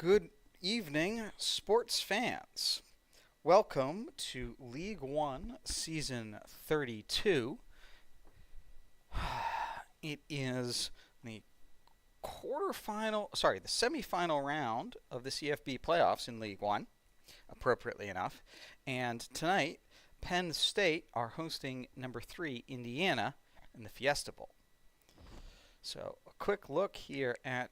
Good evening, sports fans. Welcome to League 1 Season 32. It is the the semifinal round of the CFB playoffs in League 1, appropriately enough. And tonight, Penn State are hosting number 3 Indiana in the Fiesta Bowl. So, a quick look here at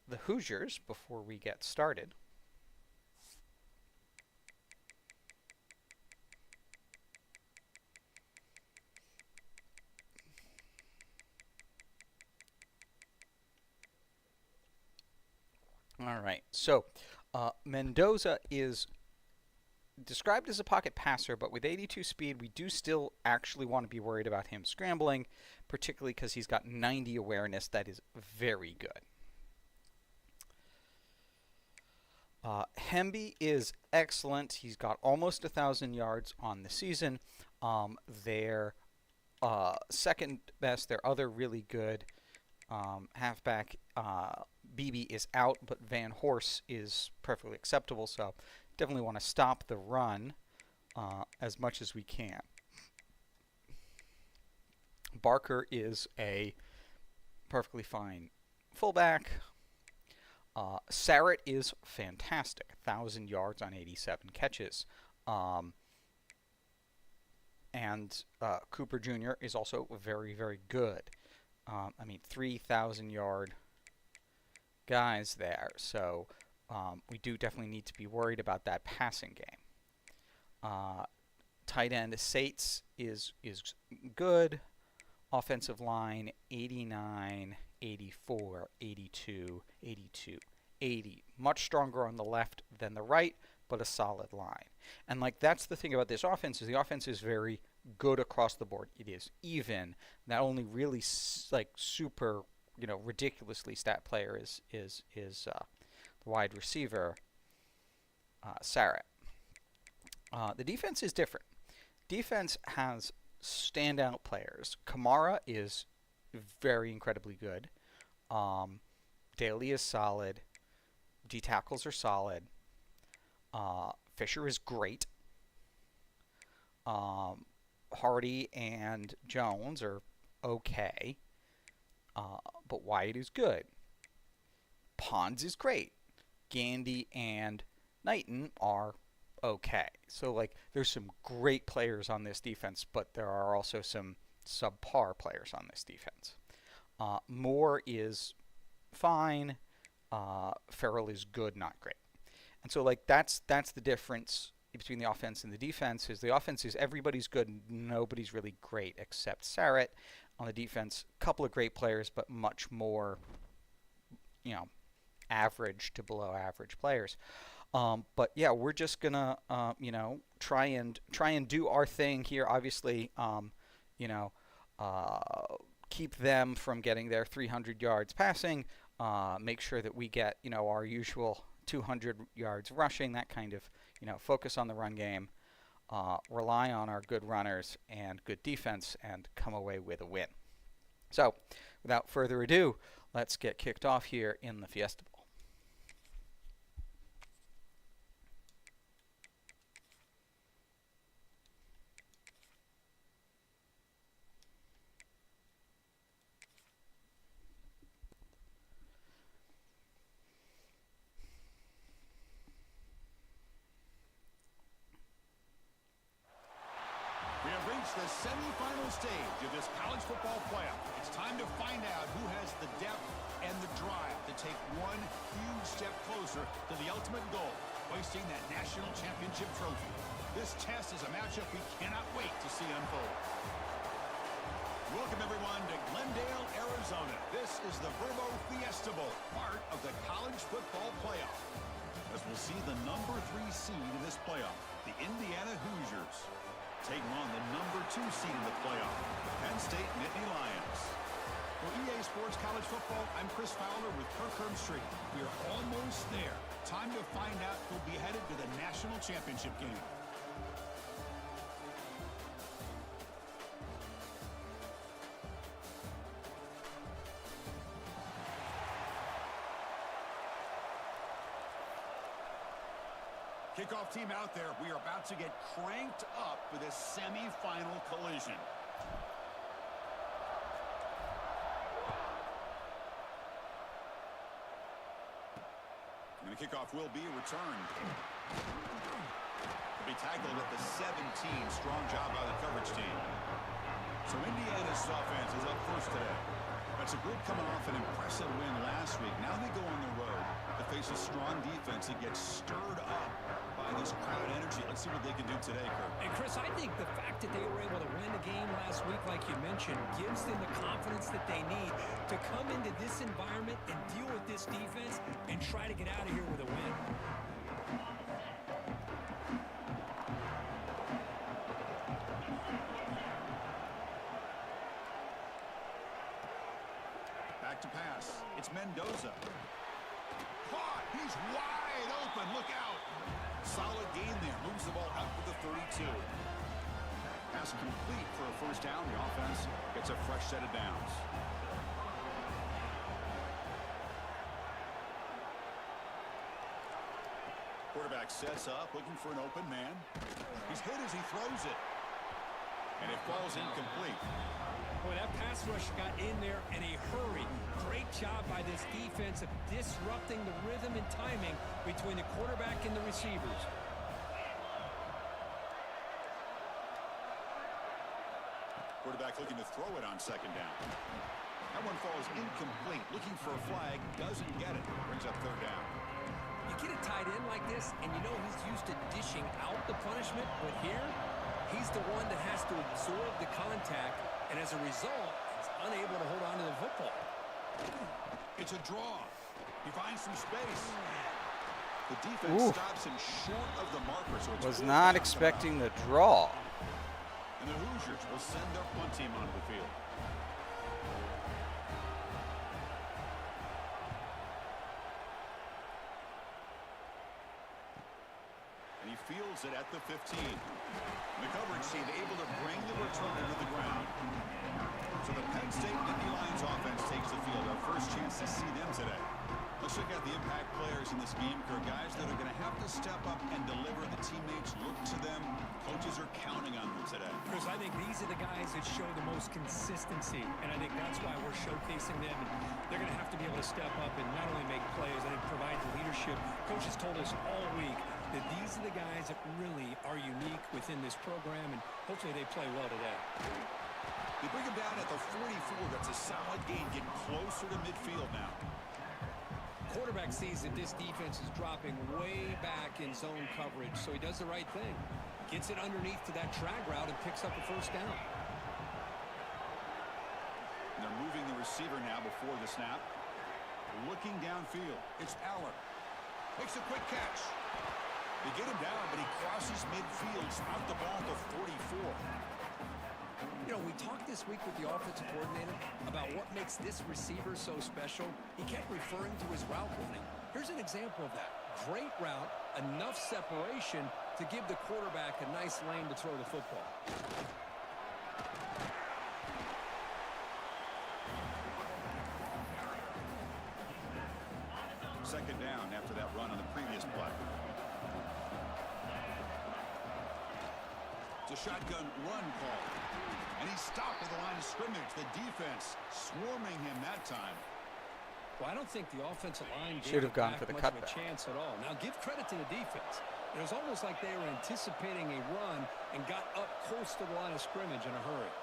the Hoosiers before we get started. All right, so Mendoza is described as a pocket passer, but with 82 speed, we do still actually want to be worried about him scrambling, particularly because he's got 90 awareness. That is very good. Hemby is excellent. He's got almost 1,000 yards on the season. Their second best, their other really good halfback, BB is out, but Van Horst is perfectly acceptable. So definitely want to stop the run as much as we can. Barker is a perfectly fine fullback. Sarrett is fantastic, 1,000 yards on 87 catches. And Cooper Jr. is also very, very good. 3,000-yard guys there. So we do definitely need to be worried about that passing game. Tight end Sates is good. Offensive line 89, 84, 82, 82, 80. Much stronger on the left than the right, but a solid line. And that's the thing about this offense is the offense is very good across the board. It is even. That only really super, ridiculously stat player is the wide receiver, Sarrett. The defense is different. Defense has standout players. Kamara is very incredibly good. Daly is solid. D tackles are solid. Fisher is great. Hardy and Jones are okay. But Wyatt is good. Pons is great. Gandy and Knighton are okay. So there's some great players on this defense, but there are also some subpar players on this defense. Moore is fine. Farrell is good, not great. And so that's the difference between the offense and the defense. Is the offense is everybody's good, nobody's really great except Sarrett. On the defense, a couple of great players, but much more, average to below average players. But yeah, we're just gonna try and do our thing here. Obviously, keep them from getting their 300 yards passing. Make sure that we get our usual 200 yards rushing. That kind of focus on the run game. Rely on our good runners and good defense, and come away with a win. So, without further ado, let's get kicked off here in the Fiesta Bowl. The semifinal stage of this college football playoff. It's time to find out who has the depth and the drive to take one huge step closer to the ultimate goal, hoisting that national championship trophy. This test is a matchup we cannot wait to see unfold. Welcome everyone to Glendale, Arizona. This is the Verbo Fiesta Bowl, part of the college football playoff. As we'll see the number 3 seed in this playoff, the Indiana Hoosiers, taking on the number 2 seed in the playoff, the Penn State Nittany Lions. For EA Sports College Football, I'm Chris Fowler with Kirk Herbstreit. We are almost there. Time to find out who'll be headed to the national championship game. Kickoff team out there. We are about to get cranked up for this semifinal collision. And the kickoff will be returned. Will be tackled at the 17. Strong job by the coverage team. So Indiana's offense is up first today. That's a group coming off an impressive win last week. Now they go on the road to face a strong defense that gets stirred up by this crowd energy. Let's see what they can do today, Kurt. And Chris, I think the fact that they were able to win the game last week, like you mentioned, gives them the confidence that they need to come into this environment and deal with this defense and try to get out of here with a win. Back to pass. It's Mendoza. Caught. He's wide open. Look out. Solid gain there. Moves the ball out to the 32. Pass complete for a first down. The offense gets a fresh set of downs. Quarterback sets up, looking for an open man. He's hit as he throws it. And it falls incomplete. Boy, that pass rush got in there in a hurry. Great job by this defense of disrupting the rhythm and timing between the quarterback and the receivers. Quarterback looking to throw it on second down. That one falls incomplete. Looking for a flag. Doesn't get it. Brings up third down. You get a tight end like this, and you know he's used to dishing out the punishment, but here, he's the one that has to absorb the contact, and as a result, he's unable to hold on to the football. It's a draw. He finds some space. The defense stops him short of the marker, so it's was not expecting the draw. And the Hoosiers will send their punt team onto the field. And he fields it at the 15. And the coverage team able to bring the returner to the ground. So the Penn State Nittany Lions offense takes the field. Our first chance to see them today. Let's look at the impact players in this game, Kurt. Guys that are going to have to step up and deliver. The teammates look to them. Coaches are counting on them today. Chris, I think these are the guys that show the most consistency, and I think that's why we're showcasing them. And they're going to have to be able to step up and not only make plays, I think provide the leadership. Coaches told us all week that these are the guys that really are unique within this program, and hopefully they play well today. They bring him down at the 44. That's a solid gain. Getting closer to midfield now. Quarterback sees that this defense is dropping way back in zone coverage, so he does the right thing. Gets it underneath to that drag route and picks up a first down. And they're moving the receiver now before the snap. Looking downfield. It's Aller. Makes a quick catch. They get him down, but he crosses midfield. Out the ball to 44. You know, we talked this week with the offensive coordinator about what makes this receiver so special. He kept referring to his route running. Here's an example of that. Great route, enough separation to give the quarterback a nice lane to throw the football. Second down after that run on the previous play. It's a shotgun run call. And he's stopped at the line of scrimmage. The defense swarming him that time. Well, I don't think the offensive line should have gone for the much of a cutback. chance at all. Now, give credit to the defense. It was almost like they were anticipating a run and got up close to the line of scrimmage in a hurry.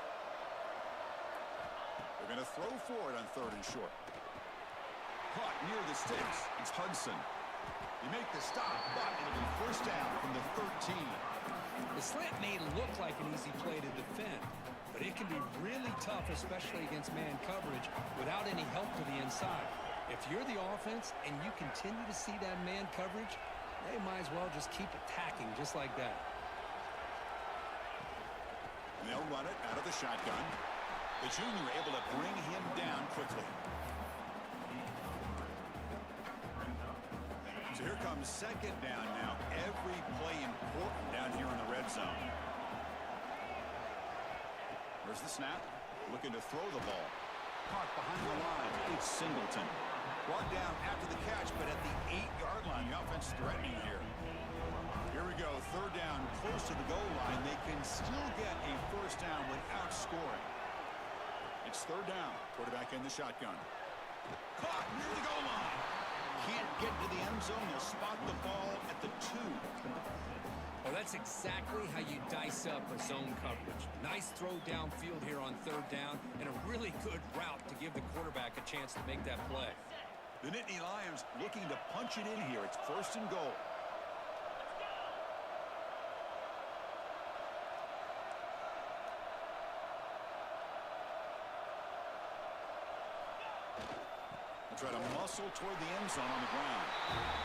They're going to throw for it on third and short. Caught near the sticks. It's Hudson. They make the stop, but it'll be first down from the 13. The slant may look like an easy play to defend, but it can be really tough, especially against man coverage, without any help to the inside. If you're the offense and you continue to see that man coverage, they might as well just keep attacking just like that. And they'll run it out of the shotgun. The junior able to bring him down quickly. So here comes second down now. Every play important down here in the red zone. There's the snap. Looking to throw the ball. Caught behind the line. It's Singleton. Brought down after the catch, but at the 8-yard line. The offense threatening here. Here we go, third down, close to the goal line. They can still get a first down without scoring. It's third down. Quarterback in the shotgun. Caught near the goal line. Can't get to the end zone. They'll spot the ball at the 2. Well, that's exactly how you dice up a zone coverage. Nice throw downfield here on third down, and a really good route to give the quarterback a chance to make that play. The Nittany Lions looking to punch it in here. It's first and goal. Try to muscle toward the end zone on the ground.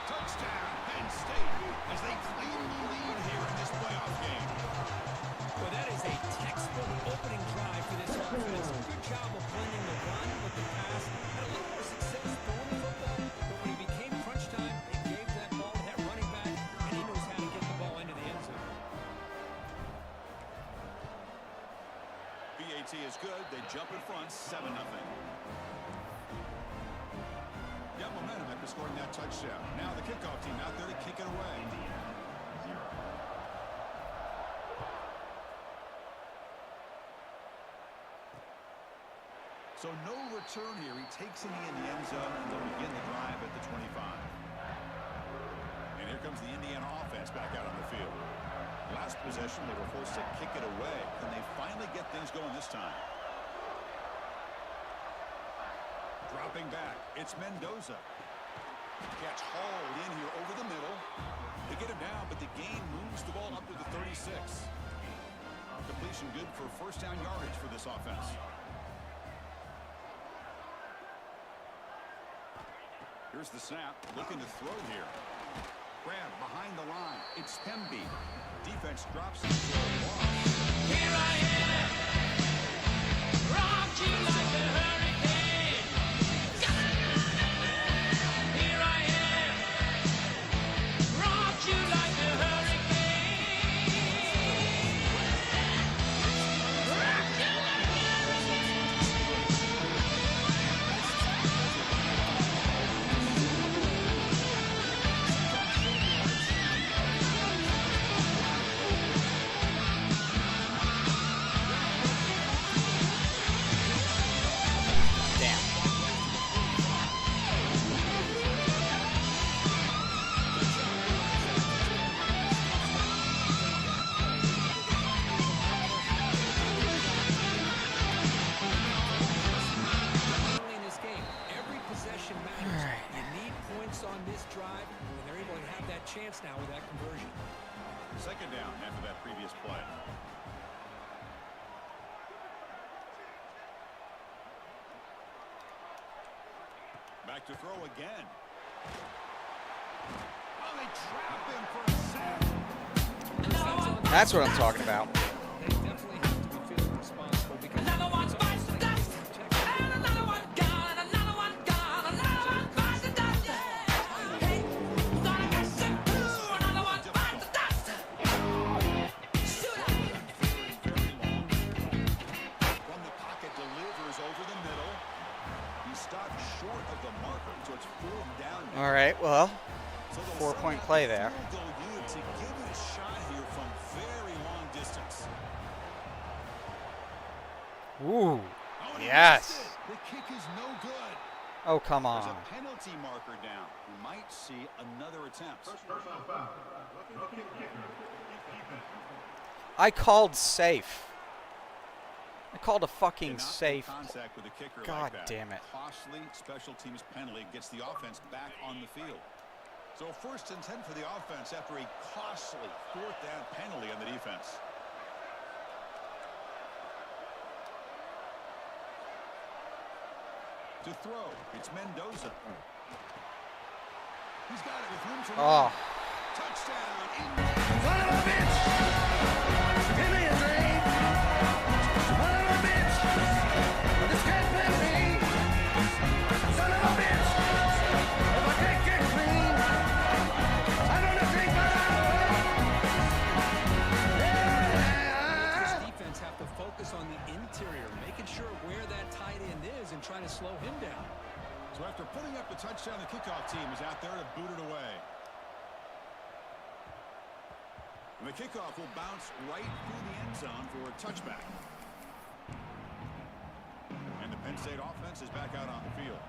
Touchdown, Penn State, as they claim the lead here in this playoff game. Well, that is a textbook opening drive for this offense. Good job of blending the run with the pass. Had a little more success throwing the football, but when it became crunch time, they gave that ball to that running back, and he knows how to get the ball into the end zone. BAT is good. They jump in front, 7-0. Got momentum after scoring that touchdown. Now the kickoff team out there to kick it away. So no return here. He takes it in the end zone, and they'll begin the drive at the 25. And here comes the Indiana offense back out on the field. Last possession, they were forced to kick it away. Can they finally get things going this time? Dropping back, it's Mendoza. Catch hauled in here over the middle. They get him down, but the gain moves the ball up to the 36. Completion good for first down yardage for this offense. Here's the snap, looking to throw here. Grab behind the line, it's Pemby. Defense drops it for a loss. Here I am, rocked you like a hurricane. Here I am, rocked you like a hurricane. Rocked you like a chance now with that conversion. Second down after that previous play. Back to throw again. Oh, they trap him for a sack. That's what I'm talking about. They definitely have to be feeling responsible because another one's bites the dust, and another one gone, and another one gone, another one bites the dust. Hey, thought I got some blue, another one bites the dust. Shoot up. From the pocket, delivers over the middle. He stopped short of the marker, so it's fourth down. All right, well, So they'll 4-point set play up there. a field goal unit to give it a shot here from very long distance. Ooh, Oh, and he yes. missed it. The kick is no good. Oh, come There's on. a penalty marker down. We might see another attempt. I called safe. I called a fucking Cannot make safe. contact with a kicker God like that. damn it. Costly special teams penalty gets the offense back on the field. So first and 10 for the offense after a costly fourth down penalty on the defense. To throw, it's Mendoza. He's got it with room to run. Oh, Touchdown. Son of a bitch! Give me a drink! Son of a bitch! This can't be me! Son of a bitch! If I can't get clean, I'm gonna drink my This defense have to focus on the interior, making sure where that tight end is and trying to slow him down. So after putting up the touchdown, the kickoff team is out there to boot it away. And the kickoff will bounce right through the end zone for a touchback. And the Penn State offense is back out on the field.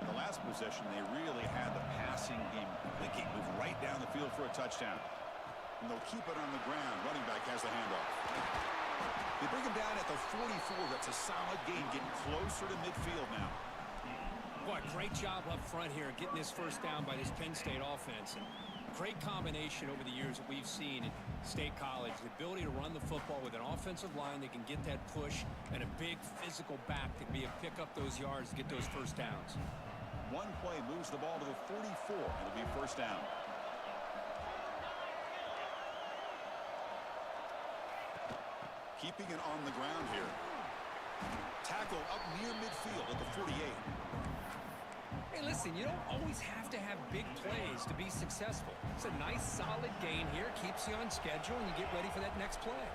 The last possession, they really had the passing game clicking, move right down the field for a touchdown. And they'll keep it on the ground. Running back has the handoff. They bring him down at the 44. That's a solid gain, getting closer to midfield now. Boy, great job up front here getting this first down by this Penn State offense. And great combination over the years that we've seen in State College. The ability to run the football with an offensive line that can get that push and a big physical back that can pick up those yards to get those first downs. One play moves the ball to the 44. It'll be first down. Keeping it on the ground here. Tackle up near midfield at the 48. Hey, listen, you don't always have to have big plays to be successful. It's a nice, solid gain here. Keeps you on schedule, and you get ready for that next play.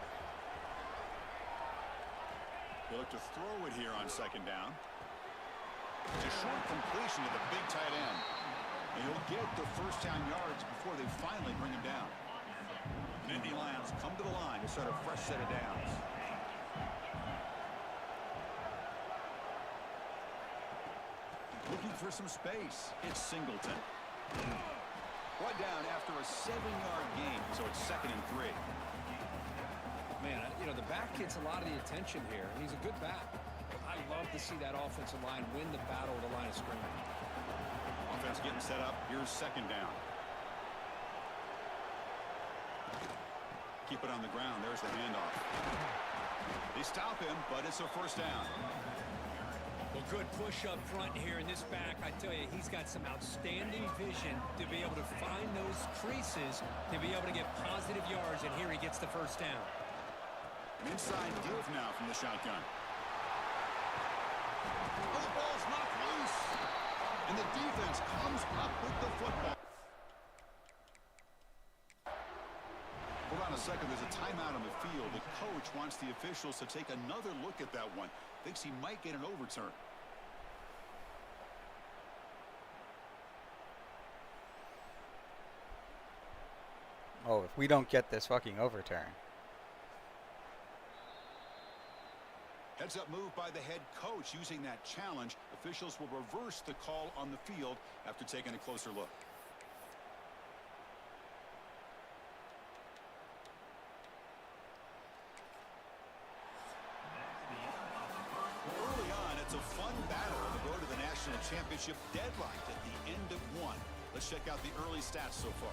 They look to throw it here on second down. It's a short completion to the big tight end. And he'll get the first down yards before they finally bring him down. And Indy Lions come to the line to start a fresh set of downs. Looking for some space. It's Singleton. Brought down after a 7-yard gain, so it's 2nd and 3. Man, you know, the back gets a lot of the attention here, and he's a good back. I love to see that offensive line win the battle of the line of scrimmage. Offense getting set up. Here's second down. Keep it on the ground. There's the handoff. They stop him, but it's a first down. Well, good push up front here in this back. I tell you, he's got some outstanding vision to be able to find those creases, to be able to get positive yards, and here he gets the first down. An inside deal now from the shotgun. Oh, the ball's knocked loose. And the defense comes up with the football. Hold on a second. There's a timeout on the field. The coach wants the officials to take another look at that one. Thinks he might get an overturn. Oh, if we don't get this fucking overturn. Heads up move by the head coach. Using that challenge, officials will reverse the call on the field after taking a closer look. Early on, it's a fun battle on the road to the national championship deadline at the end of one. Let's check out the early stats so far.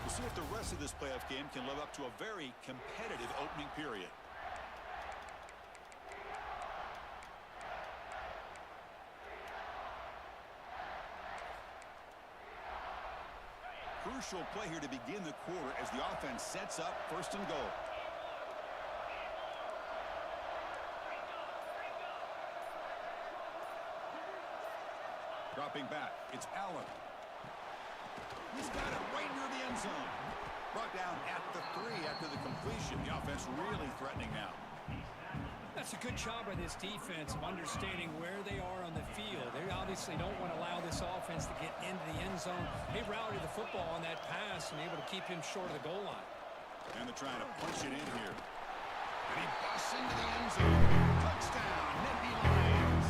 We'll see if the rest of this playoff game can live up to a very competitive opening period. Crucial play here to begin the quarter as the offense sets up 1st and goal. Dropping back, it's Allen. He's got it right near the end zone. Brought down at the 3 after the completion. The offense really threatening now. That's a good job by this defense of understanding where they are on the field. They obviously don't want to allow this offense to get into the end zone. They routed the football on that pass and able to keep him short of the goal line. And they're trying to punch it in here. And he busts into the end zone. Touchdown, Nittany Lions.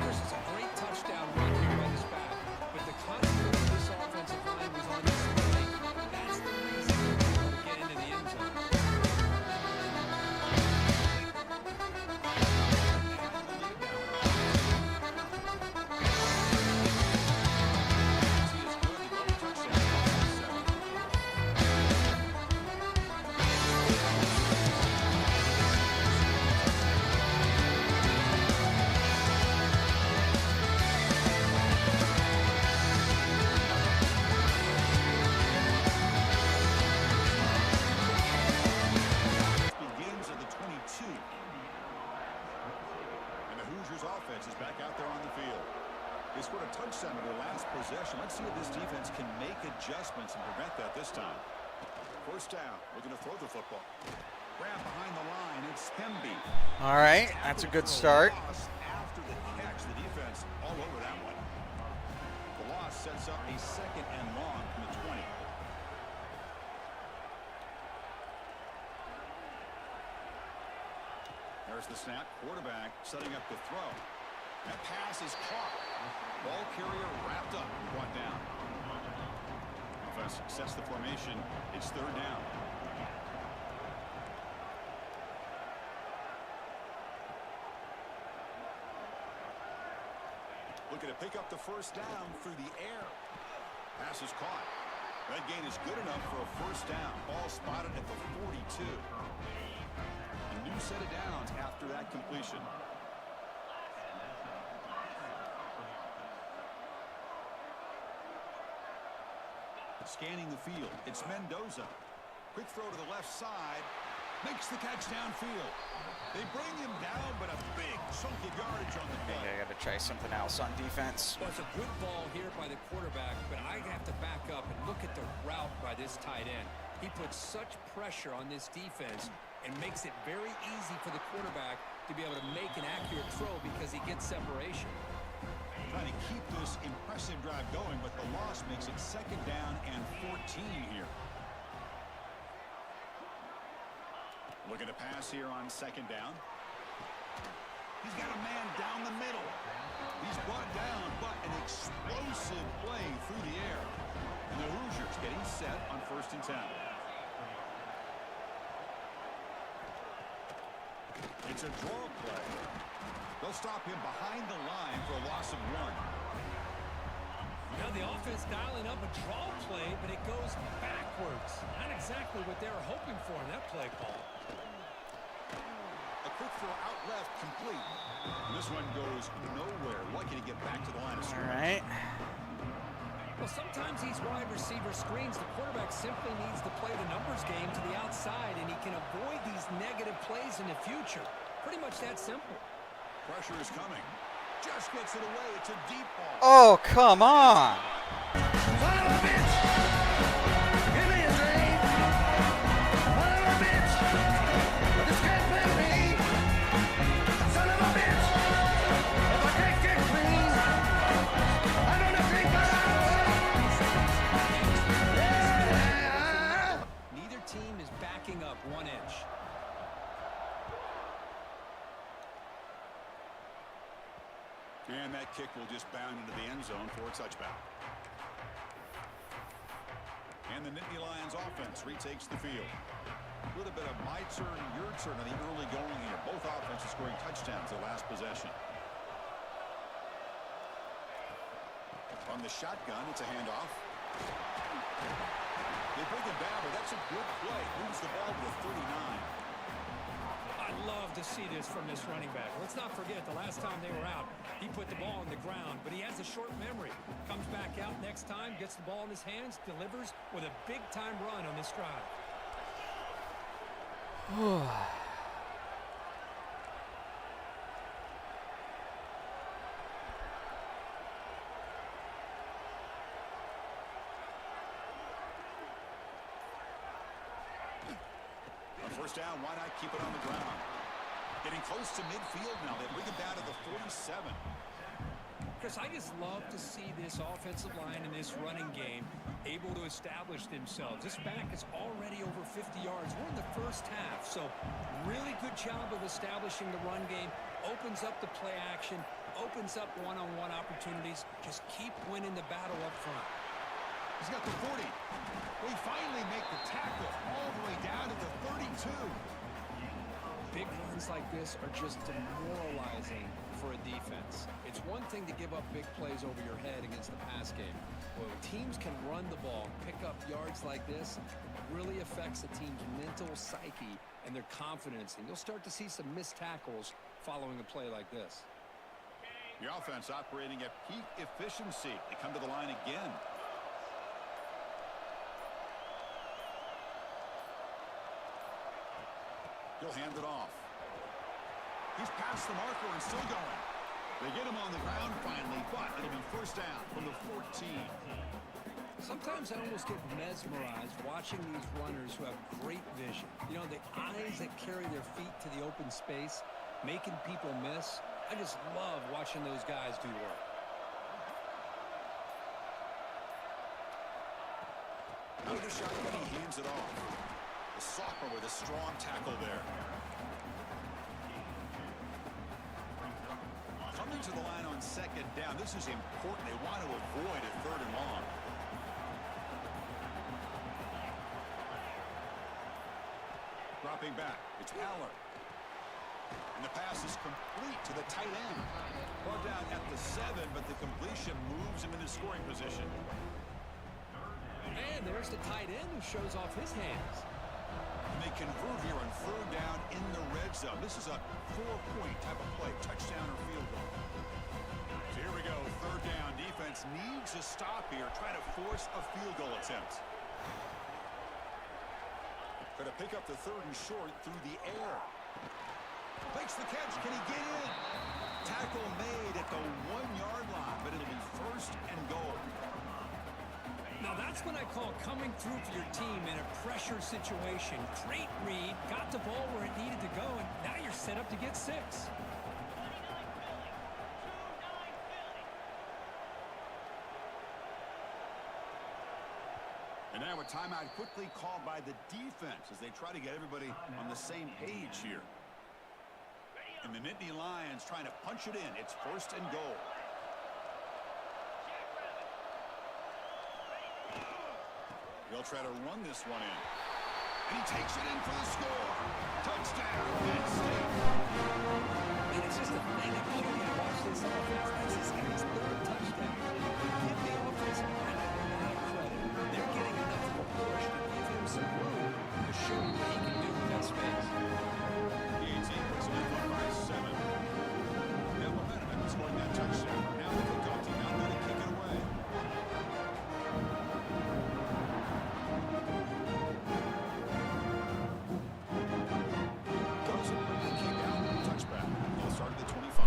This is a great touchdown run here by this back. But the continuity of this offensive line was on display. That's the reason they were able to get into the end zone. Adjustments and prevent that this time. First down. Looking to throw the football. Grab behind the line. It's Hemby. All right, that's a good start. After the catch, the defense all over that one. sets up a 2nd and long from the 20. There's the snap. Quarterback setting up the throw. That pass is caught. Ball carrier wrapped up and brought down. Offense sets the formation. It's 3rd down. Looking to pick up the 1st down through the air. Pass is caught. That gain is good enough for a 1st down. Ball spotted at the 42. A new set of downs after that completion. Scanning the field. It's Mendoza. Quick throw to the left side. Makes the catch downfield. They bring him down, but a big chunk of yardage on the play. I got to try something else on defense. Well, it's a good ball here by the quarterback, but I have to back up and look at the route by this tight end. He puts such pressure on this defense and makes it very easy for the quarterback to be able to make an accurate throw because he gets separation. Trying to keep this impressive drive going, but the loss makes it 2nd down and 14 here. Looking to pass here on 2nd down. He's got a man down the middle. He's brought down, but an explosive play through the air. And the Hoosiers getting set on 1st and 10. It's a draw play. They'll stop him behind the line for a loss of 1. Now the offense dialing up a draw play, but it goes backwards. Not exactly what they were hoping for in that play call. A quick throw out left, complete. And this one goes nowhere. Lucky to get back to the line of scrimmage. All right. Well, sometimes these wide receiver screens, the quarterback simply needs to play the numbers game to the outside, and he can avoid these negative plays in the future. Pretty much that simple. Pressure is coming. Just gets it away. It's a deep ball. Oh, come on. Son of a bitch! Give me a dream! Son of a bitch! This can't be me! Son of a bitch! If I can't get clean, I'm gonna take my yeah! Neither team is backing up 1 inch. And that kick will just bound into the end zone for a touchback. And the Nittany Lions offense retakes the field. A little bit of my turn, your turn on the early going here. Both offenses scoring touchdowns the last possession. On the shotgun, it's a handoff. They bring it down, but that's a good play. Moves the ball to the 39. I'd love to see this from this running back. Let's not forget the last time they were out, he put the ball on the ground, but he has a short memory. Comes back out next time, gets the ball in his hands, delivers with a big-time run on this drive. First down, why not keep it on the ground? Getting close to midfield now. They bring it down to the 47. Chris, I just love to see this offensive line and this running game able to establish themselves. This back is already over 50 yards. We're in the first half, so really good job of establishing the run game. Opens up the play action, opens up one-on-one opportunities. Just keep winning the battle up front. He's got the 40. They finally make the tackle all the way down to the 32. Big runs like this are just demoralizing for a defense. It's one thing to give up big plays over your head against the pass game. When teams can run the ball, pick up yards like this, it really affects a team's mental psyche and their confidence. And you'll start to see some missed tackles following a play like this. The offense operating at peak efficiency. They come to the line again. He'll hand it off. He's past the marker and still going. They get him on the ground finally, but it'll be first down from the 14. Sometimes I almost get mesmerized watching these runners who have great vision. You know, the eyes that carry their feet to the open space, making people miss. I just love watching those guys do work. Capper with a strong tackle there. Coming to the line on second down. This is important. They want to avoid a 3rd and long. Dropping back. It's Aller. And the pass is complete to the tight end. Brought down at the 7, but the completion moves him into scoring position. And there's the tight end who shows off his hands. And they convert here on 3rd down in the red zone. This is a 4-point type of play, touchdown or field goal. So here we go, 3rd down. Defense needs a stop here, trying to force a field goal attempt. Going to pick up the 3rd and short through the air. Makes the catch. Can he get in? Tackle made at the 1-yard line, but it'll be 1st and goal. Now that's what I call coming through for your team in a pressure situation. Great read, got the ball where it needed to go, and now you're set up to get 6. And now a timeout quickly called by the defense as they try to get everybody on the same page here. And the Nittany Lions trying to punch it in. It's 1st and goal. They'll try to run this one in. And he takes it in for the score. Touchdown, Penn State. And it's just a thing of beauty to watch this offense. That's this guy's 3rd touchdown. Give the offense a lot of credit. They're getting enough of a push to give him some room to show you what he can do with that space. The 18 was led by 7. They have momentum after scoring that touchdown. Now the kickoff team out there to kick it away. Doesn't bring the kick out. Touchback. They'll start at the 25.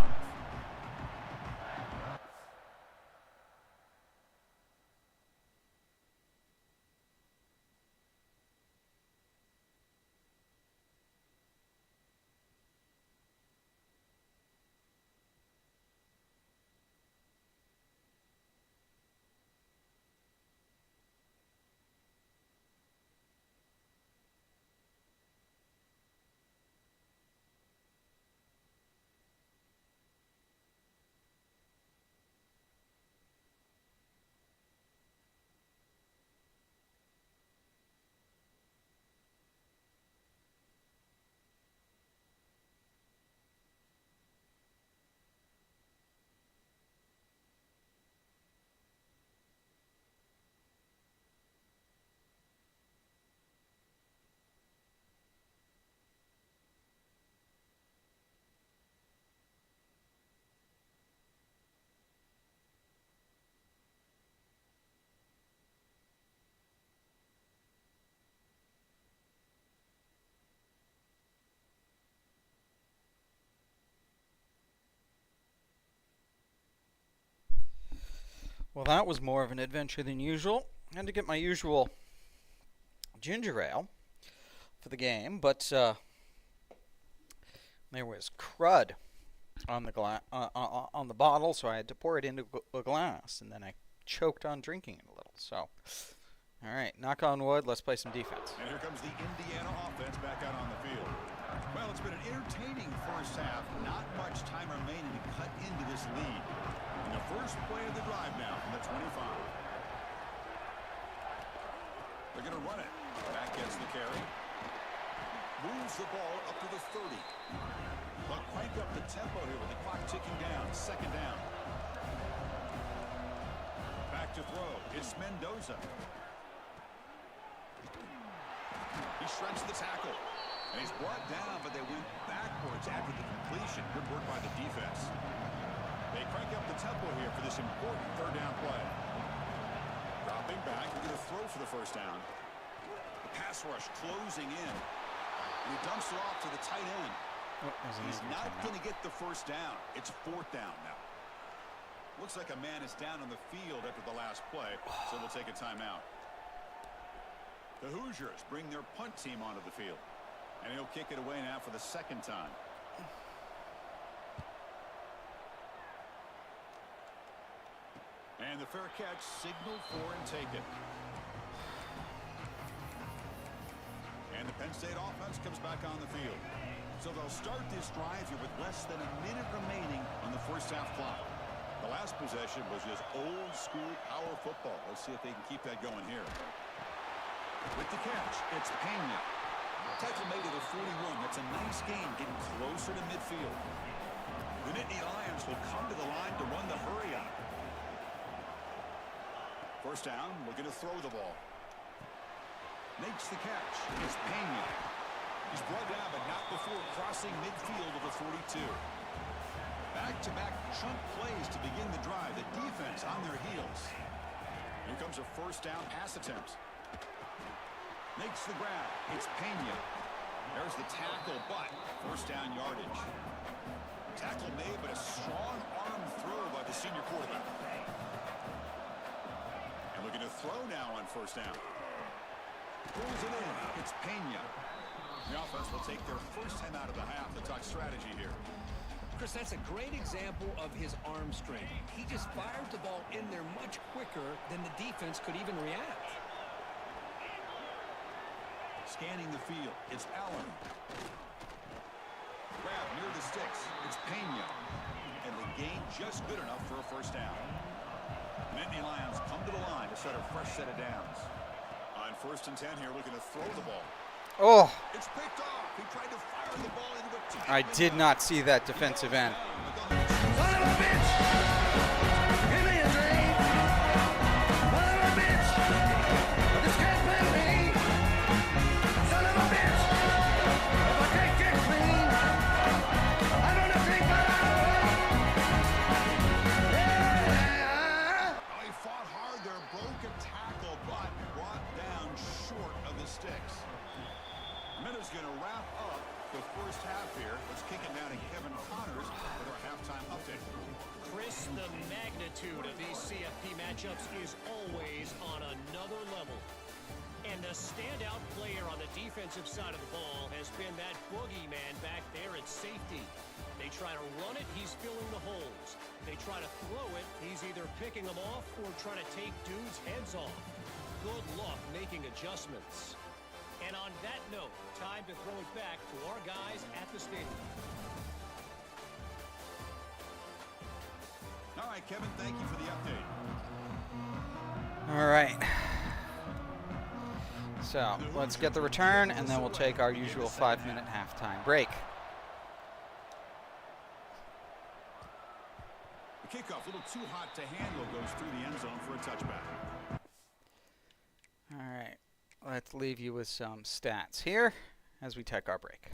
Well, that was more of an adventure than usual. I had to get my usual ginger ale for the game, but there was crud on the on the bottle, so I had to pour it into a glass, and then I choked on drinking it a little. So, all right, knock on wood. Let's play some defense. And here comes the Indiana offense back out on the field. Well, it's been an entertaining first half. Not much time remaining to cut into this lead. And the first play of the drive now from the 25. They're going to run it. Back gets the carry. Moves the ball up to the 30. But crank up the tempo here with the clock ticking down. 2nd down. Back to throw. It's Mendoza. He shreds the tackle. And he's brought down, but they went backwards after the completion. Good work by the defense. They crank up the tempo here for this important 3rd down play. Dropping back, they're going to throw for the 1st down. The pass rush closing in. And he dumps it off to the tight end. He's not going to get the 1st down. It's 4th down now. Looks like a man is down on the field after the last play, so they'll take a timeout. The Hoosiers bring their punt team onto the field. And he'll kick it away now for the 2nd time. And the fair catch signaled for and taken. And the Penn Penn State offense comes back on the field. So they'll start this drive here with less than a minute remaining on the first half clock. The last possession was just old school power football. Let's see if they can keep that going here. With the catch, it's Penn. Tackle made to the 41. That's a nice gain, getting closer to midfield. The Nittany Lions will come to the line to run the hurry up. First down, looking to throw the ball. Makes the catch. It's Penn. He's brought down, but not before crossing midfield of the 42. Back-to-back chunk plays to begin the drive. The defense on their heels. Here comes a first down pass attempt. Makes the grab. It's Pena. There's the tackle, but first down yardage. Tackle made, but a strong arm throw by the senior quarterback. And looking to throw now on first down. Pulls it in. It's Pena. The offense will take their first time out of the half to talk strategy here. Chris, that's a great example of his arm strength. He just fired the ball in there much quicker than the defense could even react. Scanning the field, it's Allen. Grab near the sticks, it's Pena. And the gain just good enough for a first down. Nittany Lions come to the line to set a fresh set of downs. On 1st and 10 here, looking to throw the ball. Oh, It's picked off. He tried to fire the ball into a tight I did window. not see that defensive end. Son of a bitch! Give me a drink! Son of a bitch! This can't pay me! Son of a bitch! If I can't get clean, I'm gonna drink my life! Yeah! Oh, he fought hard there, broke a tackle, but brought down short of the sticks. Minutes going to wrap up the first half here. Let's kick it down to Kevin Connors with our halftime update. Chris, the magnitude of these CFP matchups is always on another level. And the standout player on the defensive side of the ball has been that boogeyman back there at safety. They try to run it, he's filling the holes. They try to throw it, he's either picking them off or trying to take dudes' heads off. Good luck making adjustments. And on that note, time to throw it back to our guys at the stadium. All right, Kevin, thank you for the update. All right. So let's get the return, and then we'll take our usual 5-minute halftime break. The kickoff, a little too hot to handle, goes through the end zone for a touchback. All right. Let's leave you with some stats here as we take our break.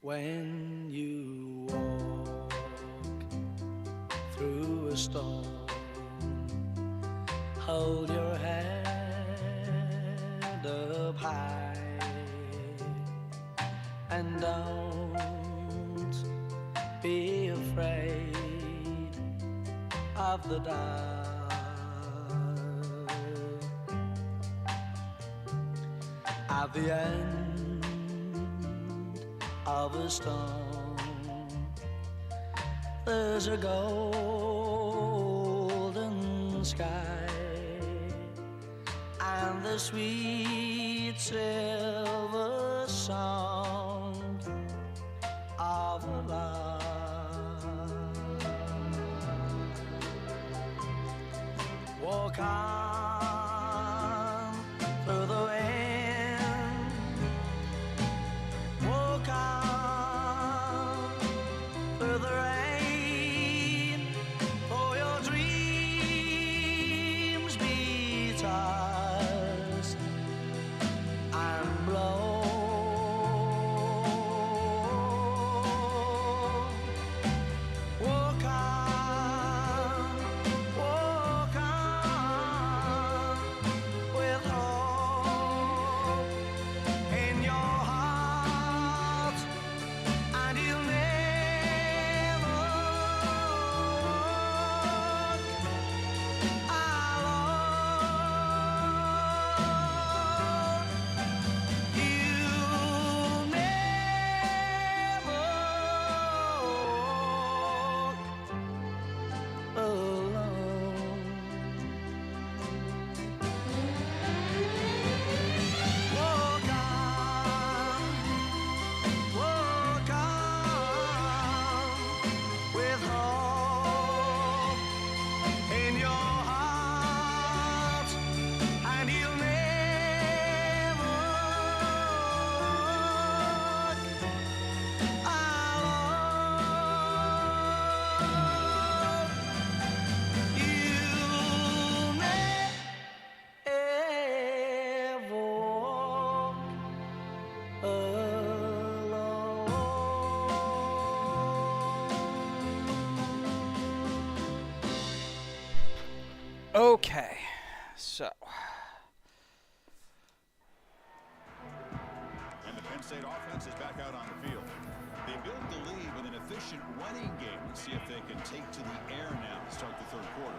When you walk through a storm, hold your head up high and don't be afraid of the dark. At the end of a storm, there's a golden sky and the sweet silver song of love. Walk on through the wind, walk on through the rain, for your dreams be tossed and blown. Walk on with hope in your heart, and you'll never walk alone. You'll never walk alone. Walk on with hope in your heart, and you'll never walk alone. You'll never walk alone. Okay, so And the Penn State offense is back out on the field. They built the lead with an efficient running game. Let's see if they can take to the air now to start the third quarter.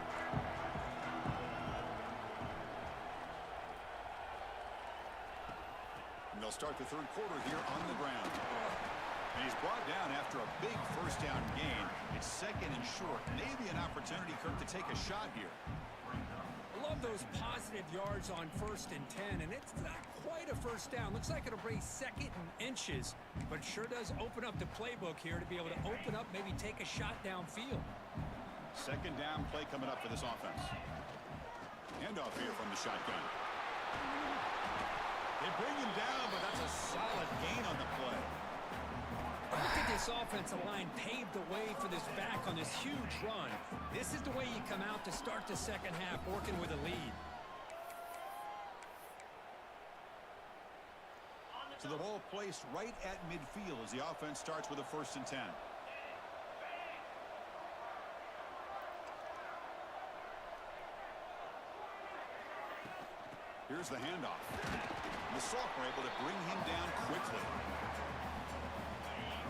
And they'll start the third quarter here on the ground. And he's brought down after a big first down gain. It's second and short. Maybe an opportunity, Kirk, to take a shot here. I love those positive yards on 1st and 10, and it's not quite a first down. Looks like it'll bring 2nd and inches, but it sure does open up the playbook here to be able to open up, maybe take a shot downfield. Second down play coming up for this offense. Handoff here from the shotgun. They bring him down, but that's a solid gain on the play. Look at this offensive line paved the way for this back on this huge run. This is the way you come out to start the second half, working with a lead. So the ball placed right at midfield as the offense starts with a 1st and 10. Here's the handoff. The Salk were able to bring him down quickly.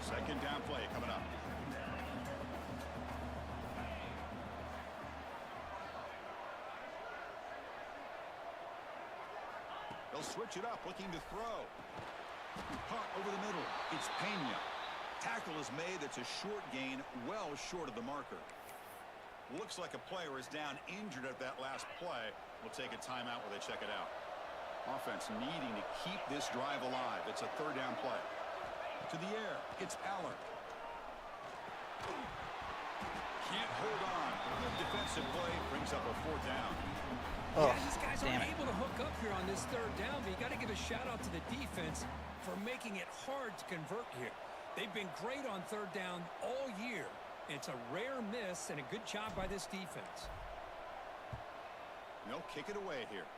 Second down play coming up. They'll switch it up, looking to throw. Punt over the middle. It's Penn. Tackle is made. That's a short gain, well short of the marker. Looks like a player is down injured at that last play. We'll take a timeout while they check it out. Offense needing to keep this drive alive. It's a third down play. To the air, it's Aller. Can't hold on. Good defensive play brings up a 4th down. Yeah, these guys damn aren't it. able to hook up here on this third down, but you got to give a shout out to the defense for making it hard to convert here. They've been great on third down all year. It's a rare miss and a good job by this defense. They'll kick it away here.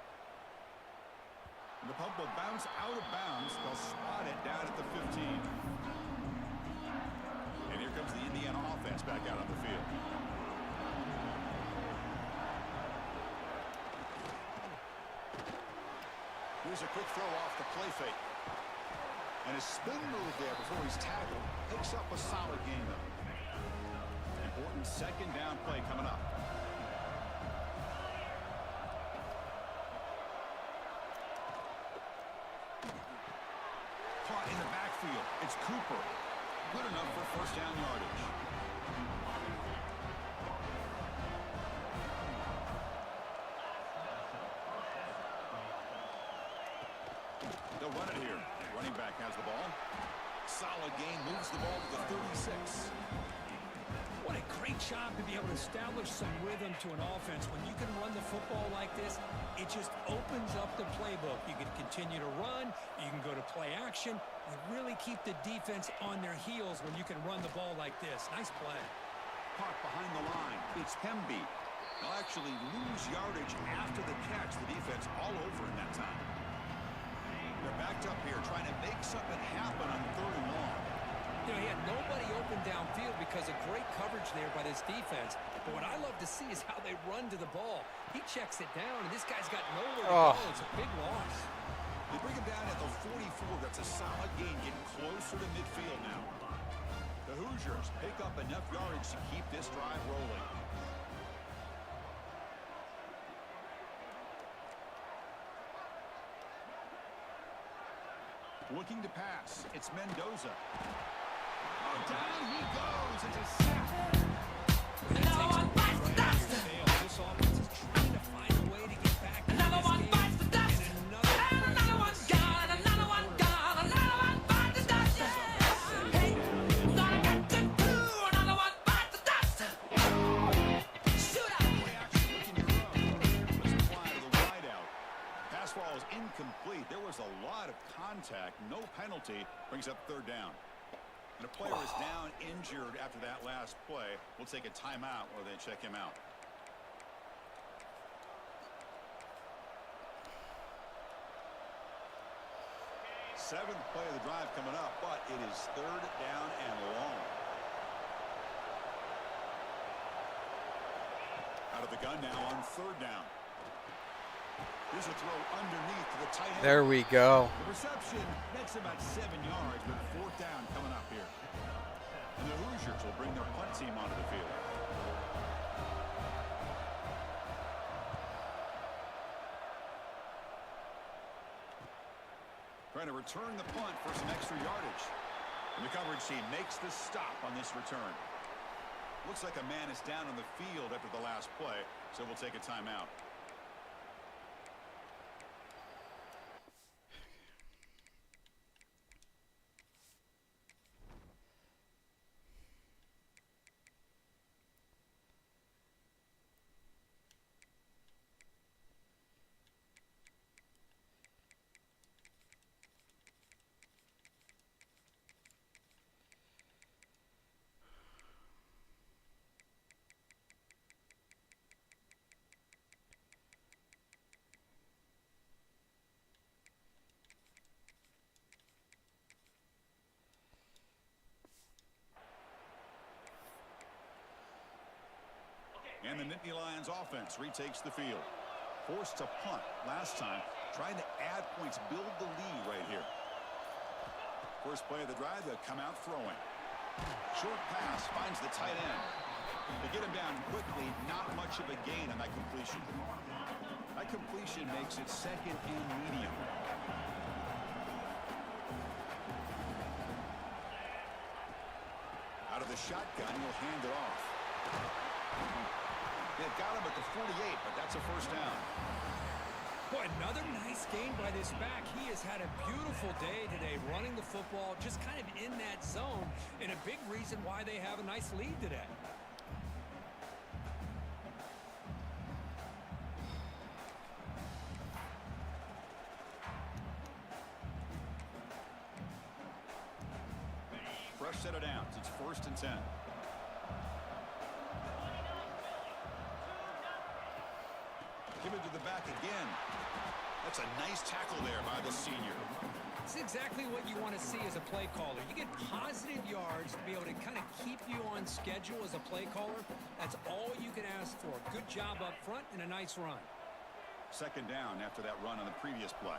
And the punt will bounce out of bounds. They'll spot it down at the 15. offense back out on the field. Here's a quick throw off the play fake. And a spin move there before he's tackled. Picks up a solid gain, though. Important second down play coming up. Caught in the backfield. It's Cooper. Good enough for first down yardage. They'll run it here. Running back has the ball. Solid gain, moves the ball to the 36. What a great job to be able to establish some rhythm to an offense. When you can run the football like this, it just opens up the playbook. You can continue to run. You can go to play action. You really keep the defense on their heels when you can run the ball like this. Nice play. Caught behind the line. It's Hemby. They'll actually lose yardage after the catch. The defense all over in that time. They're backed up here trying to make something happen on 3rd and long. You know, he had nobody open downfield because of great coverage there by this defense. But what I love to see is how they run to the ball. He checks it down, and this guy's got nowhere to go. It's a big loss. They bring him down at the 44. That's a solid gain, getting closer to midfield now. The Hoosiers pick up enough yardage to keep this drive rolling. Looking to pass. It's Mendoza. Oh, down he goes. It's a sack. Another one bites the dust. This offense is trying to find a way to get back. Another one bites the dust. And another one's gone. And another one gone. Another one bites the dust. Hey, gonna get to two. Another one bites the dust. Shoot out. Let's fly to the wide out. Pass ball is incomplete. There was a lot of contact. No penalty. Brings up 3rd down. And a player is down injured after that last play. We'll take a timeout or they check him out. Seventh play of the drive coming up, but it is 3rd down and long. Out of the gun now on 3rd down. Here's a throw underneath to the tight end. There we go. The reception makes about 7 yards, but 4th down coming up here. And the Hoosiers will bring their punt team onto the field. Trying to return the punt for some extra yardage. And the coverage team makes the stop on this return. Looks like a man is down on the field after the last play, so we'll take a timeout. And the Nittany Lions offense retakes the field. Forced to punt last time, trying to add points, build the lead right here. First play of the drive, they'll come out throwing. Short pass finds the tight end. They get him down quickly, not much of a gain on that completion. That completion makes it 2nd and medium. Out of the shotgun, he'll hand it off. They've got him at the 48, but that's a first down. Boy, another nice gain by this back. He has had a beautiful day today running the football, just kind of in that zone, and a big reason why they have a nice lead today. Fresh set of downs. It's 1st and 10. Give it to the back again. That's a nice tackle there by the senior. It's exactly what you want to see as a play caller. You get positive yards to be able to kind of keep you on schedule as a play caller. That's all you can ask for. Good job up front and a nice run. Second down after that run on the previous play.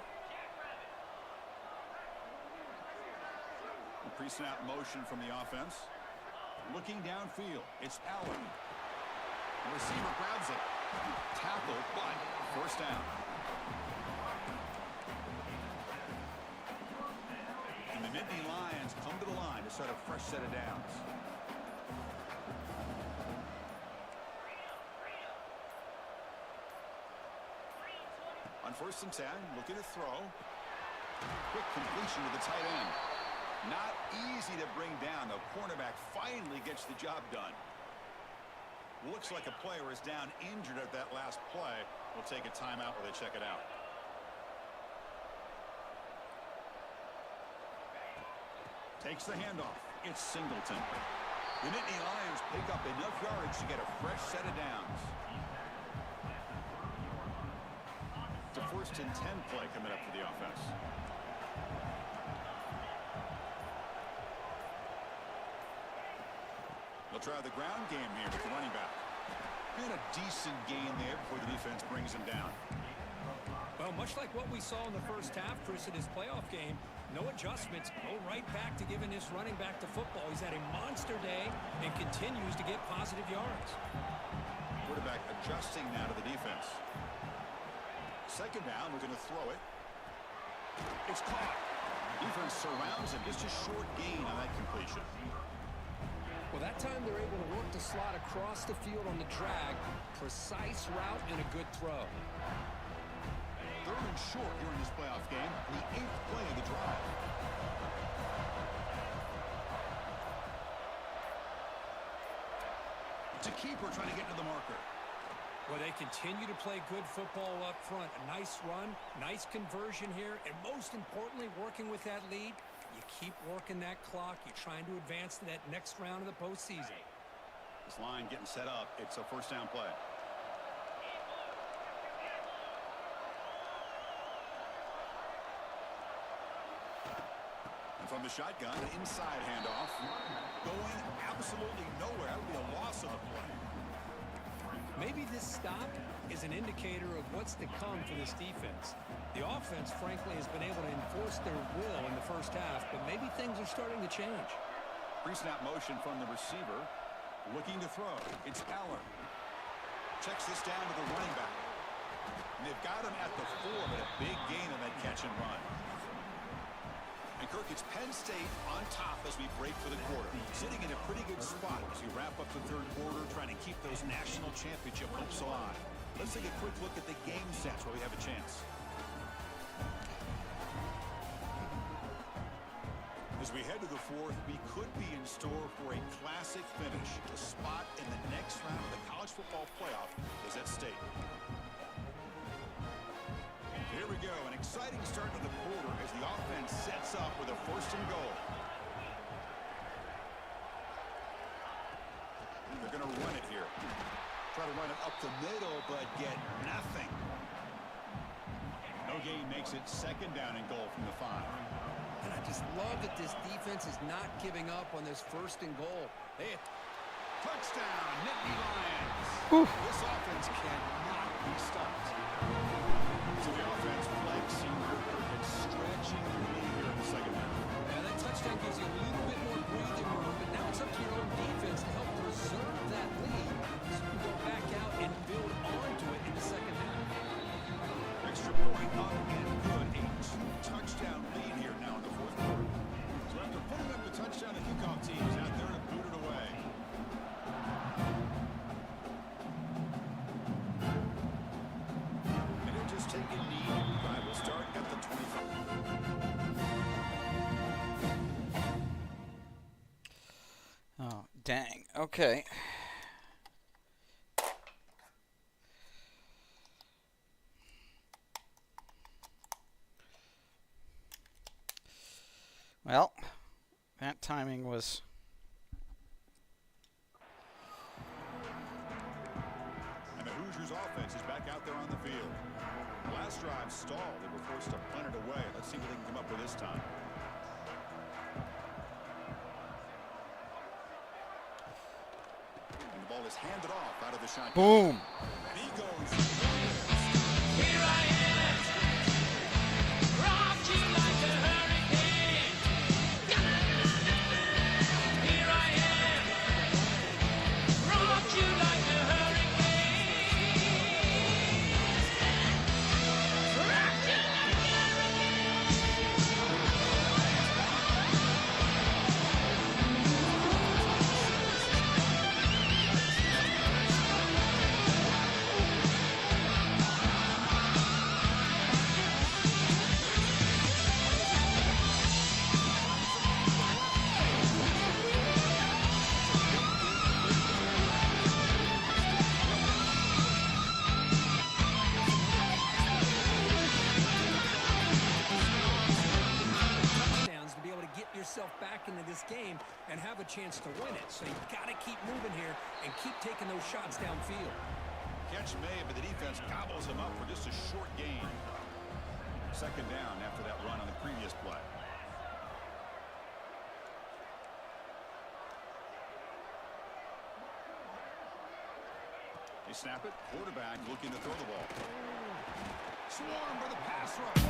The pre-snap motion from the offense. Looking downfield, it's Allen. The receiver grabs it. Tackle, but first down. And the Nittany Lions come to the line to start a fresh set of downs. On 1st and 10, looking to throw. Quick completion to the tight end. Not easy to bring down. The cornerback finally gets the job done. Looks like a player is down injured at that last play. We'll take a timeout while they check it out. Takes the handoff. It's Singleton. The Nittany Lions pick up enough yardage to get a fresh set of downs. It's a 1st and 10 play coming up for the offense. They'll try the ground game here with the running back. And a decent gain there before the defense brings him down. Well, much like what we saw in the first half, Chris, in his playoff game, no adjustments. Go right back to giving this running back to football. He's had a monster day and continues to get positive yards. Quarterback adjusting now to the defense. Second down, we're going to throw it. It's caught. Defense surrounds him. Just a short gain on that completion. Well, that time they're able to work the slot across the field on the drag. Precise route and a good throw. 3rd and short here in this playoff game. The 8th play of the drive. It's a keeper trying to get to the marker. Well, they continue to play good football up front. A nice run, nice conversion here, and most importantly, working with that lead. You keep working that clock. You're trying to advance to that next round of the postseason. This line getting set up. It's a 1st down play. And from the shotgun, an inside handoff. Going absolutely nowhere. That would be a loss of the play. Maybe this stop is an indicator of what's to come for this defense. The offense, frankly, has been able to enforce their will in the first half, but maybe things are starting to change. Pre-snap motion from the receiver. Looking to throw. It's Allen. Checks this down to the running back. And they've got him at the 4, but a big gain on that catch and run. And Kirk, it's Penn State on top as we break for the quarter. Sitting in a pretty good spot as we wrap up the 3rd quarter, trying to keep those national championship hopes alive. Let's take a quick look at the game stats where we have a chance. As we head to the 4th, we could be in store for a classic finish. The spot in the next round of the college football playoff is at stake. Here we go, an exciting start to the quarter as the offense sets up with a 1st and goal. They're going to run it here. Try to run it up the middle, but get nothing. No gain makes it 2nd down and goal from the 5. And I just love that this defense is not giving up on this 1st and goal. Hey, Touchdown, Nittany Lions. This offense cannot be stopped. So the offense flag senior Kirk stretching the lead here in the 2nd half. yeah, that touchdown gives you a little bit more breathing room, but now it's up to your own defense to help preserve that lead so you can go back out and build onto it in the 2nd half. Extra point up and good. A 2-touchdown lead here now in the 4th quarter. So after putting up the touchdown, the kickoff team is out there to boot it away. And they're just taking knee. Drive will start at the 25. Oh, dang. Okay. Well, that timing was... And the Hoosiers offense is back out there on the field. Last drive stalled. They were forced to punt it away. Let's see what they can come up with this time. And the ball is handed off out of the shotgun. Boom. And he goes. Here I am, rock you like a hurricane. Here I am, rock you like a hurricane. Rock you like a touchdowns to be able to get yourself back into this game and have a chance to win it. So you've got to keep moving here and keep taking those shots downfield. Catch made, but the defense gobbles him up for just a short gain. Second down after that run on the previous play. They snap it. Quarterback looking to throw the ball. Swarm for the pass rush.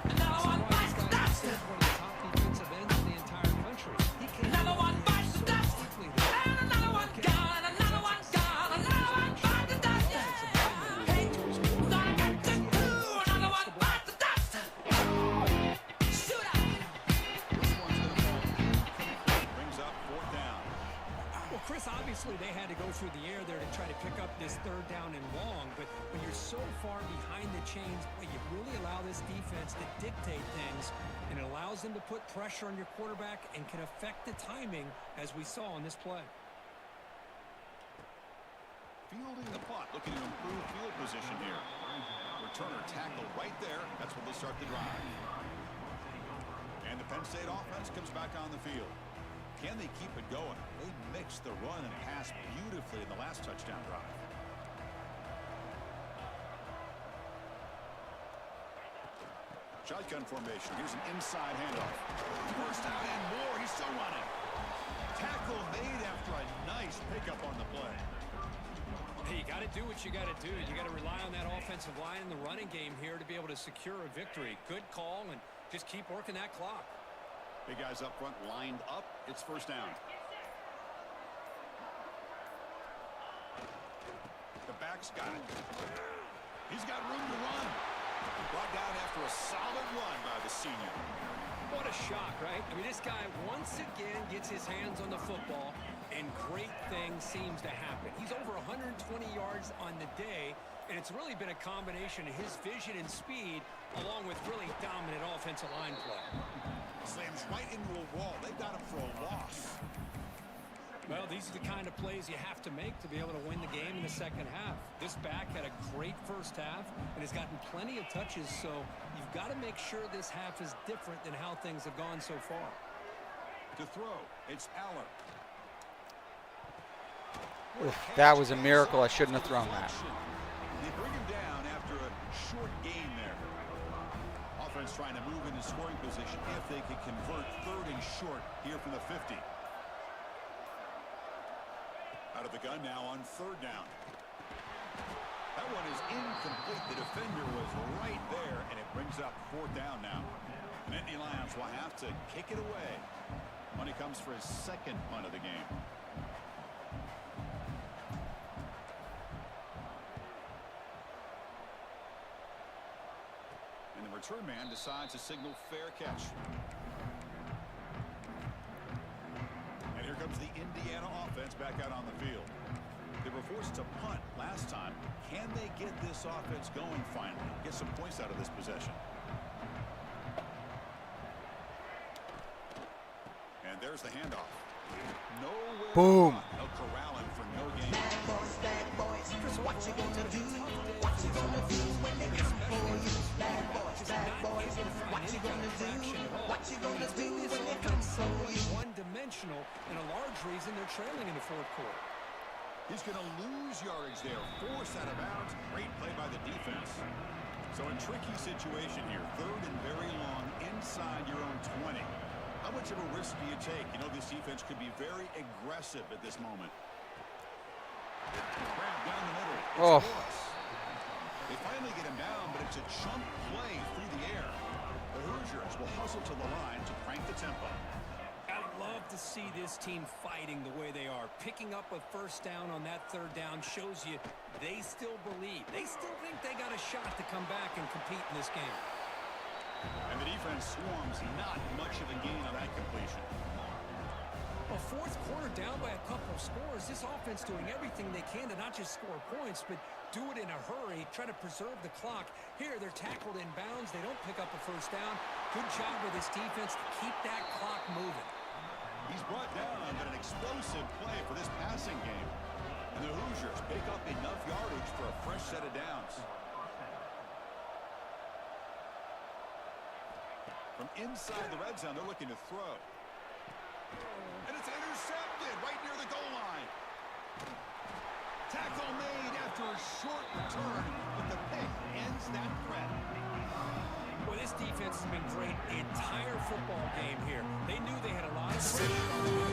another one bites the dust. One of the top defensive ends in the entire country. He can Another one bites the dust. quickly there. And another one gone, another one gone, another one bites the dust. Hey, gonna get to do another one bites the dust. Shoot up. This one's going to brings up fourth down. Well, Chris, obviously they had to go through the air there to try to pick up this third down and long, but when you're so far behind the chains, boy, you really allow this defense to dictate things, and it allows them to put pressure on your quarterback and can affect the timing, as we saw in this play. Fielding the punt, looking to improve field position here. Returner tackle right there. That's when they'll start the drive. And the Penn State offense comes back on the field. Can they keep it going? They mixed the run and pass beautifully in the last touchdown drive. Shotgun formation. Here's an inside handoff. First down and more. He's still running. Tackle made after a nice pickup on the play. Hey, you got to do what you got to do. You got to rely on that offensive line in the running game here to be able to secure a victory. Good call, and just keep working that clock. Big guys up front lined up. It's first down. The back's got it. He's got room to run. Brought down after a solid run by the senior. What a shock, right? I mean, this guy once again gets his hands on the football, and great things seems to happen. He's over 120 yards on the day, and it's really been a combination of his vision and speed along with really dominant offensive line play. Slams right into a wall. They got him for a loss. Well, these are the kind of plays you have to make to be able to win the game in the second half. This back had a great first half and has gotten plenty of touches, so you've got to make sure this half is different than how things have gone so far. To throw, it's Aller. Oof, that was a miracle. I shouldn't have thrown that. They bring him down after a short gain there. Offense trying to move into scoring position if they could convert third and short here from the 50. Out of the gun now on third down. That one is incomplete. The defender was right there, and it brings up fourth down now. And Nittany Lions will have to kick it away when he comes for his second punt of the game. And the return man decides to signal fair catch. And here comes the Indiana offense back out on the field. They were forced to punt last time. Can they get this offense going finally? Get some points out of this possession. And there's the handoff. Nowhere. Boom. They'll corral him for no gain. Bad boys, what you gonna do? What you gonna do when they come for you? Bad boys, what you gonna do? What you gonna do when they come for you? One-dimensional, and a large reason they're trailing in the fourth quarter. He's going to lose yardage there. Force out of bounds. Great play by the defense. So a tricky situation here. Third and very long inside your own 20. How much of a risk do you take? You know, this defense could be very aggressive at this moment. Grab down the middle. It's Morris. They finally get him down, but it's a chunk play through the air. The Hoosiers will hustle to the line to crank the tempo. I'd love to see this team fighting the way they are. Picking up a first down on that third down shows you they still believe. They still think they got a shot to come back and compete in this game. And the defense swarms, not much of a gain on that completion. A fourth quarter down by a couple of scores. This offense doing everything they can to not just score points, but do it in a hurry, try to preserve the clock. Here, they're tackled in bounds. They don't pick up a first down. Good job with this defense to keep that clock moving. He's brought down, but an explosive play for this passing game. And the Hoosiers pick up enough yardage for a fresh set of downs. From inside the red zone, they're looking to throw. And it's intercepted right near the goal line. Tackle made after a short return, but the pick ends that threat. Well, this defense has been great the entire football game here. They knew they had a lot of pressure on them.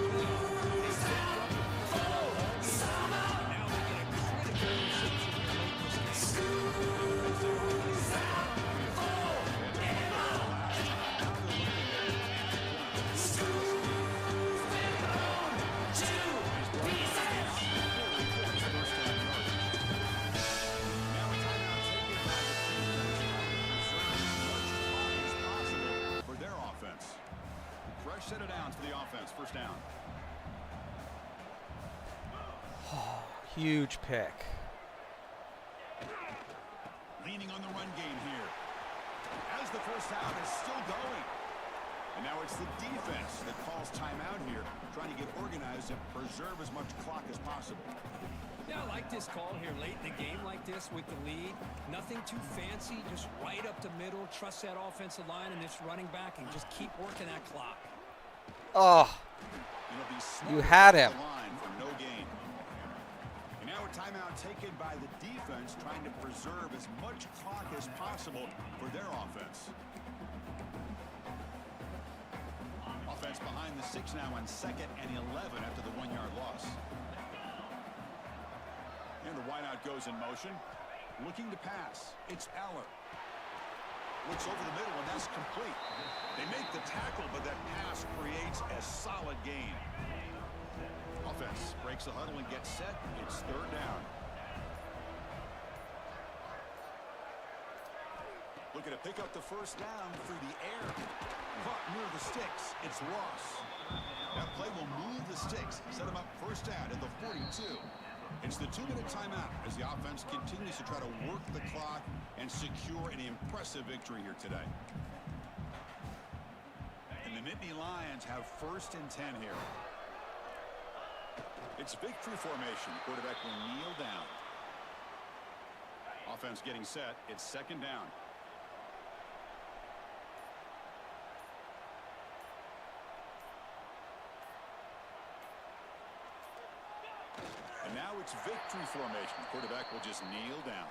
Now they get a critical reception late in this game. Set of downs for the offense. First down. Huge pick. Leaning on the run game here. As the first down is still going. And now it's the defense that calls timeout here, trying to get organized and preserve as much clock as possible. Yeah, I like this call here late in the game like this with the lead. Nothing too fancy, just right up the middle. Trust that offensive line and this running back and just keep working that clock. Oh, you had him. Line for no gain. And now a timeout taken by the defense, trying to preserve as much clock as possible for their offense. Offense behind the 6 now on 2nd and 11 after the 1-yard loss. And the wideout goes in motion. Looking to pass. It's Aller. Looks over the middle, and that's complete. They make the tackle, but that pass creates a solid gain. Offense breaks the huddle and gets set. It's third down. Looking to pick up the first down through the air. Caught near the sticks. It's Ross. That play will move the sticks. Set him up first down at the 42. It's the 2-minute timeout as the offense continues to try to work the clock and secure an impressive victory here today. And the Nittany Lions have first and 10 here. It's victory formation. The quarterback will kneel down. Offense getting set. It's second down. And now it's victory formation. The quarterback will just kneel down.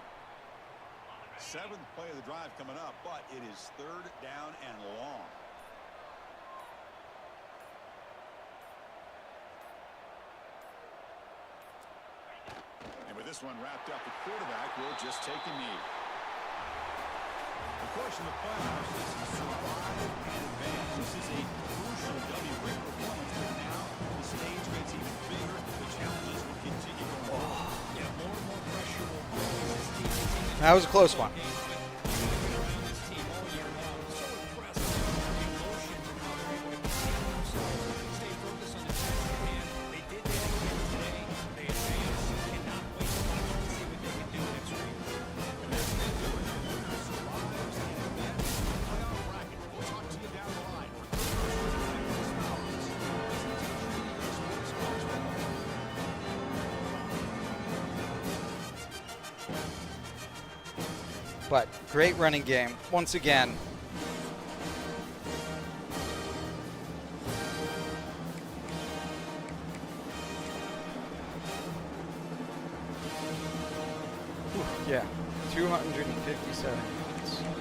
7th play of the drive coming up, but it is third down and long. And with this one wrapped up, the quarterback will just take a knee. Of course, in the playoffs, this is survive and advance. This is a crucial W. Great performance, but now the stage gets even bigger. The challenges will continue going on. Yeah, more and more pressure will bring this team. That was a close one. But great running game once again. Whew, yeah, 257 yards. defense.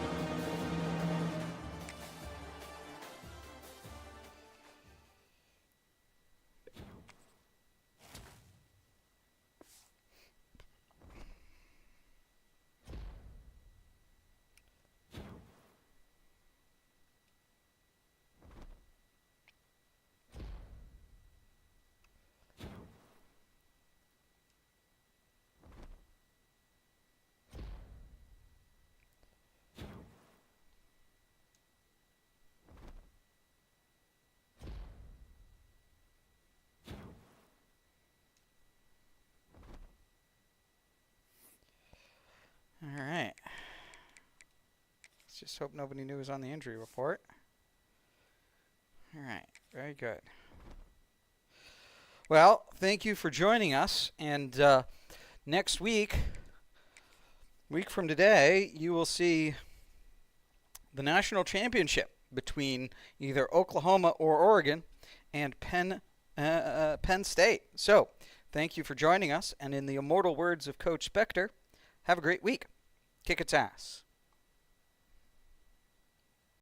All right. Let's just hope nobody new is on the injury report. All right. Very good. Well, thank you for joining us. And next week from today, you will see the national championship between either Oklahoma or Oregon and Penn State. So, thank you for joining us. And in the immortal words of Coach Spector, have a great week. Kick its ass.